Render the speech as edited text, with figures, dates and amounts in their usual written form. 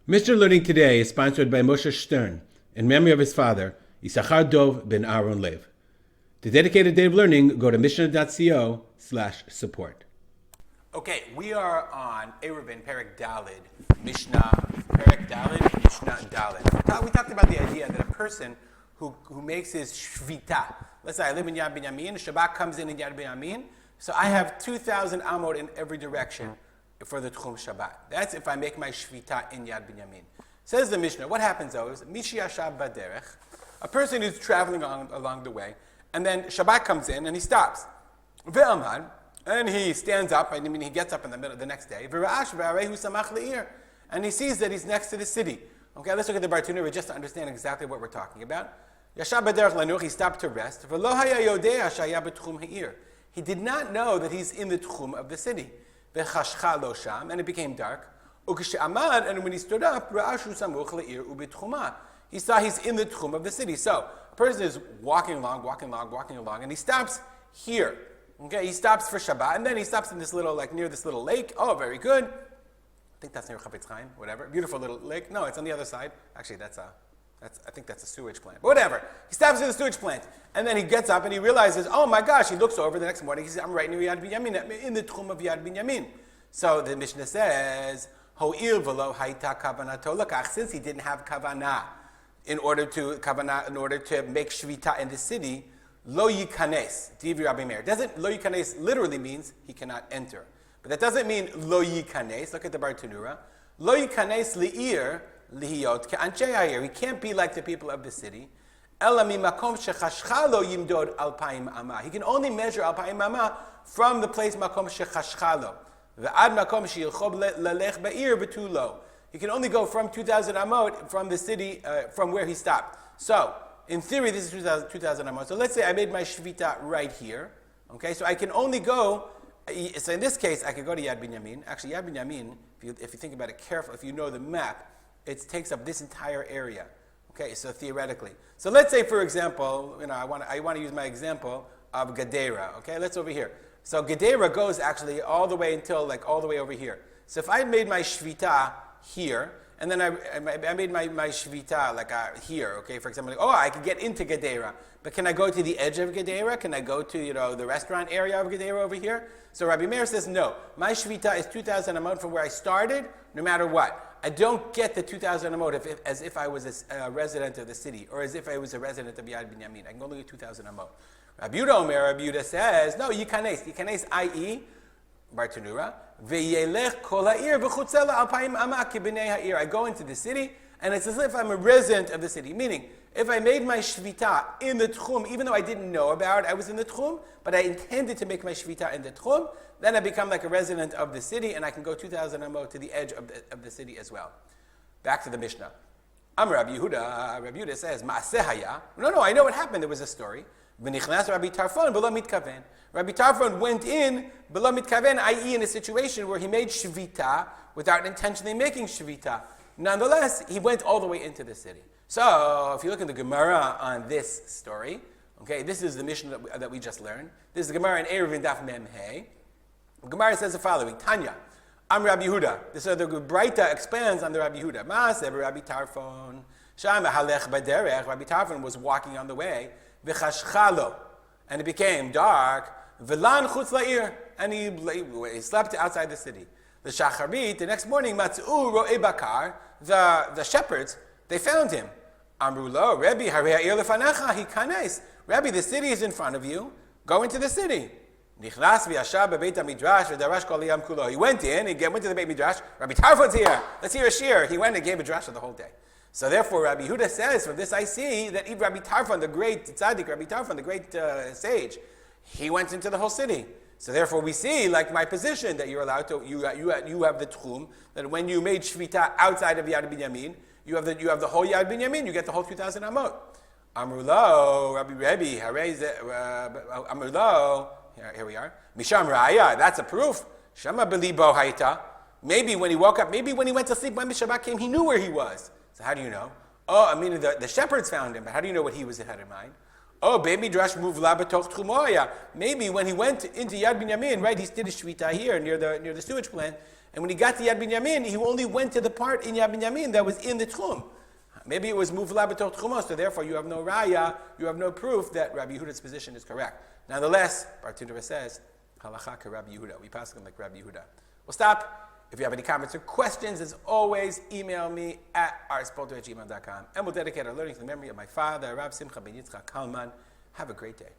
Mishnah learning today is sponsored by Moshe Stern in memory of his father, Yisachar Dov ben Aaron Lev. To dedicate a day of learning, go to mishnah.co/support. Okay, we are on Eruvin, Perek Dalid, Mishnah, Perek Dalid, Mishnah Dalid. We talked about the idea that a person who makes his shvita, let's say I live in Yad Binyamin, Shabbat comes in Yad Binyamin, so I have 2,000 amot in every direction for the techum Shabbat. That's if I make my shvita in Yad Binyamin. Says the Mishnah, what happens though is, Mishi Yashav Baderech, a person who's traveling along the way, and then Shabbat comes in and he stops. Ve'amad, and he stands up, I mean he gets up in the middle of the next day, and he sees that he's next to the city. Okay, let's look at the Bartanura just to understand exactly what we're talking about. Yashav Baderech Lanuch, he stopped to rest. He did not know that he's in the techum of the city. And it became dark. And when he stood up, he saw he's in the techum of the city. So a person is walking along, and he stops here. Okay, he stops for Shabbat, and then he stops in this little, near this little lake. Oh, very good. I think that's near Chafetz Chaim, whatever. Beautiful little lake. No, it's on the other side. Actually, I think that's a sewage plant. But whatever. He stops at the sewage plant. And then he gets up and he realizes, oh my gosh, he looks over the next morning. He says, I'm right near Yad Binyamin, I'm in the techum of Yad Binyamin. So the Mishnah says, Ho'il v'lo hayta kavanato lakach. Since he didn't have kavanah in order to make shvita in the city, lo yikanes, divi Rabbi Meir. Lo yikanes literally means he cannot enter. But that doesn't mean lo yikanes. Look at the Bartanura. Lo yikanes li'ir, lihiyot ke'anchei ha'ir. He can't be like the people of the city. Ela mimakom shechashcha lo yimdod alpaim amah. He can only measure alpaim amah from the place makom shechashcha lo. Ve'ad makom sheyilchob lalech ba'ir betulo. He can only go from 2,000 amot from the city, from where he stopped. So, in theory, this is 2,000 amot. So let's say I made my shvita right here. Okay, so I can only go. So in this case, I could go to Yad Binyamin. Actually, Yad Binyamin, if you think about it carefully, if you know the map, it takes up this entire area. Okay, so theoretically. So let's say, for example, I want to use my example of Gedera. Okay, let's over here. So Gedera goes actually all the way until all the way over here. So if I made my shvita here, and then I made my shvita here, okay, for example, I could get into Gedera, but can I go to the edge of Gedera? Can I go to the restaurant area of Gedera over here? So Rabbi Meir says no. My shvita is 2,000 amot from where I started, no matter what. I don't get the 2,000 amot as if I was a resident of the city, or as if I was a resident of Yad Binyamin. I can only get 2,000 amot. Rabbi Yehuda says, no, yikanes, i.e., Bartanura, ve'yelech kol ha'ir v'chutzela alpayim amah kibnei ha'ir. I go into the city, and it's as if I'm a resident of the city. Meaning, if I made my shvita in the techum, even though I didn't know about it, I was in the techum, but I intended to make my shvita in the techum, then I become like a resident of the city, and I can go 2,000 amot to the edge of the city as well. Back to the Mishnah. Rabbi Yehuda says, Ma'aseh haya. No, I know what happened. There was a story. V'nichnas Rabbi Tarfon b'lo mitkaven. Rabbi Tarfon went in b'lo mitkaven, i.e. in a situation where he made shvita without intentionally making shvita. Nonetheless, he went all the way into the city. So, if you look at the Gemara on this story, okay, this is the Mishnah that we just learned. This is the Gemara in Eruvin Daf Mem Hey. The Gemara says the following: Tanya, I'm Rabbi Yehuda. So the Breita expands on the Rabbi Yehuda. Ma'aseh Rabbi Tarfon. Sham halech baderech. Rabbi Tarfon was walking on the way. V'chashchalo, and it became dark. V'lan chutz la'ir, and he slept outside the city. The shacharit, the next morning, matzu ro'e bakar, the shepherds, they found him. Amru lo, Rebbe, harei ha'ir lefanecha, hikanes. Rebbe, the city is in front of you. Go into the city. Nichnas v'yashav bebeit hamidrash v'darash kol yam kulo. He went in, went to the Beit Midrash. Rabbi Tarfon's here. Let's hear a shir. He went and gave a drasha the whole day. So therefore, Rabbi Yehuda says, from this I see that even Rabbi Tarfon, the great tzaddik, Rabbi Tarfon, the great sage, he went into the whole city. So therefore, we see, like my position, that you're allowed to, you have the techum, that when you made shvita outside of Yad Binyamin, you have the whole Yad Binyamin, you get the whole 2,000 amot. Amrulo, Rabbi, Amrulo, here we are. Misham Raya, that's a proof. Shama belibo hayta. Maybe when he woke up, maybe when he went to sleep, when Shabbat came, he knew where he was. So how do you know? Oh, I mean, the shepherds found him, but how do you know what he had in mind? Oh, baby drash muvla b'toch tchumoya. Maybe when he went into Yad Binyamin, right, he did a shvita here near the sewage plant, and when he got to Yad Binyamin, he only went to the part in Yad Binyamin that was in the tchum. Maybe it was muvla b'toch tchumo, so therefore you have no raya, you have no proof that Rabbi Yehuda's position is correct. Nonetheless, Bartundra says, halacha ka Rabbi Yehuda. We pass him like Rabbi Yehuda. We'll stop. If you have any comments or questions, as always, email me at arspolter@gmail.com. And we'll dedicate our learning to the memory of my father, Rav Simcha ben Yitzchak Kalman. Have a great day.